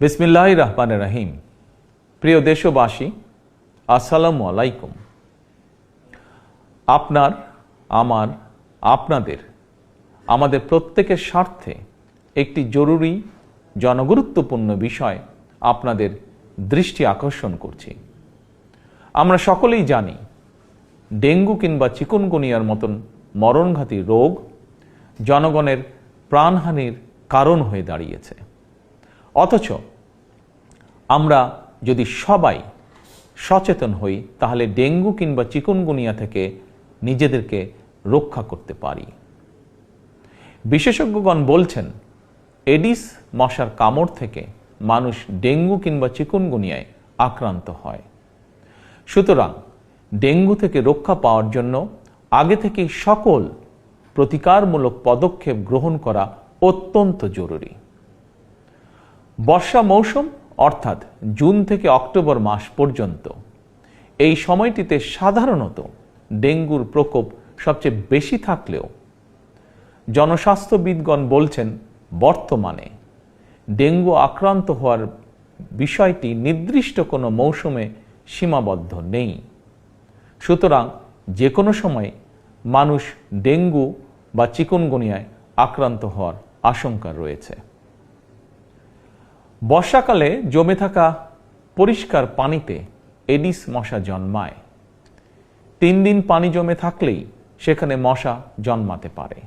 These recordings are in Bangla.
বিসমিল্লাহির রহমানির রহিম। প্রিয় দেশবাসী, আসসালামু আলাইকুম। আপনার, আমার, আপনাদের, আমাদের প্রত্যেকের স্বার্থে একটি জরুরি জনগুরুত্বপূর্ণ বিষয় আপনাদের দৃষ্টি আকর্ষণ করছি। আমরা সকলেই জানি ডেঙ্গু কিংবা চিকুনগুনিয়ার মতন মরণঘাতী রোগ জনগণের প্রাণহানির কারণ হয়ে দাঁড়িয়েছে। অথচ আমরা যদি সবাই সচেতন হই তাহলে ডেঙ্গু কিংবা চিকুনগুনিয়া থেকে নিজেদেরকে রক্ষা করতে পারি। বিশেষজ্ঞগণ বলছেন এডিস মশার কামড় থেকে মানুষ ডেঙ্গু কিংবা চিকুনগুনিয়ায় আক্রান্ত হয়। সুতরাং ডেঙ্গু থেকে রক্ষা পাওয়ার জন্য আগে থেকেই সকল প্রতিকারমূলক পদক্ষেপ গ্রহণ করা অত্যন্ত জরুরি। বর্ষা মৌসুম অর্থাৎ জুন থেকে অক্টোবর মাস পর্যন্ত এই সময়টিতে সাধারণত ডেঙ্গুর প্রকোপ সবচেয়ে বেশি থাকলেও জনস্বাস্থ্যবিদগণ বলছেন বর্তমানে ডেঙ্গু আক্রান্ত হওয়ার বিষয়টি নির্দিষ্ট কোনো মৌসুমে সীমাবদ্ধ নেই। সুতরাং যে কোনো সময় মানুষ ডেঙ্গু বা চিকুনগুনিয়ায় আক্রান্ত হওয়ার আশঙ্কা রয়েছে। বর্ষাকালে জমে থাকা পরিষ্কার পানিতে এডিস মশা জন্মায়। 3 দিন পানি জমে থাকলেই সেখানে মশা জন্মাতে পারে।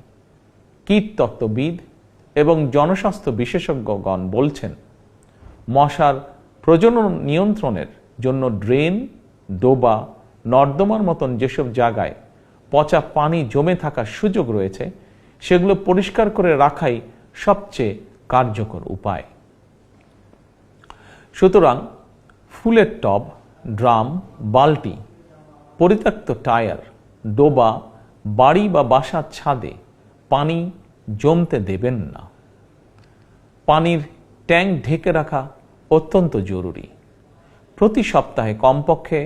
কীটতত্ত্ববিদ এবং জনস্বাস্থ্য বিশেষজ্ঞগণ বলছেন মশার প্রজনন নিয়ন্ত্রণের জন্য ড্রেন, ডোবা, নর্দমার মতন যেসব জায়গায় পচা পানি জমে থাকার সুযোগ রয়েছে সেগুলো পরিষ্কার করে রাখাই সবচেয়ে কার্যকর উপায়। সুতরাং ফুলের টব, ড্রাম, বালতি, পরিত্যক্ত টায়ার, ডোবা, বাড়ি বা বাসার ছাদে পানি জমতে দেবেন না। পানির ট্যাঙ্ক ঢেকে রাখা অত্যন্ত জরুরি। প্রতি সপ্তাহে কমপক্ষে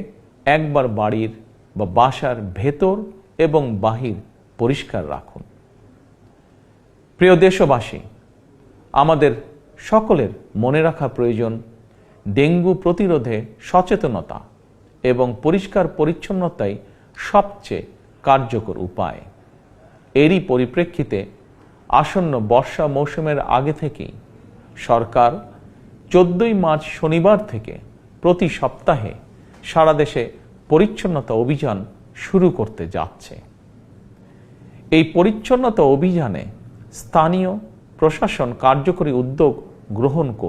একবার বাড়ির বা বাসার ভেতর এবং বাহির পরিষ্কার রাখুন। প্রিয় দেশবাসী, আমাদের সকলের মনে রাখা প্রয়োজন ডেঙ্গু প্রতিরোধে সচেতনতা এবং পরিষ্কার পরিচ্ছন্নতাই সবচেয়ে কার্যকর উপায়। এরই পরিপ্রেক্ষিতে আসন্ন বর্ষা মৌসুমের আগে থেকেই সরকার 14 মার্চ শনিবার থেকে প্রতি সপ্তাহে সারা দেশে পরিচ্ছন্নতা অভিযান শুরু করতে যাচ্ছে। এই পরিচ্ছন্নতা অভিযানে স্থানীয় প্রশাসন কার্যকরী উদ্যোগ গ্রহণ করছে।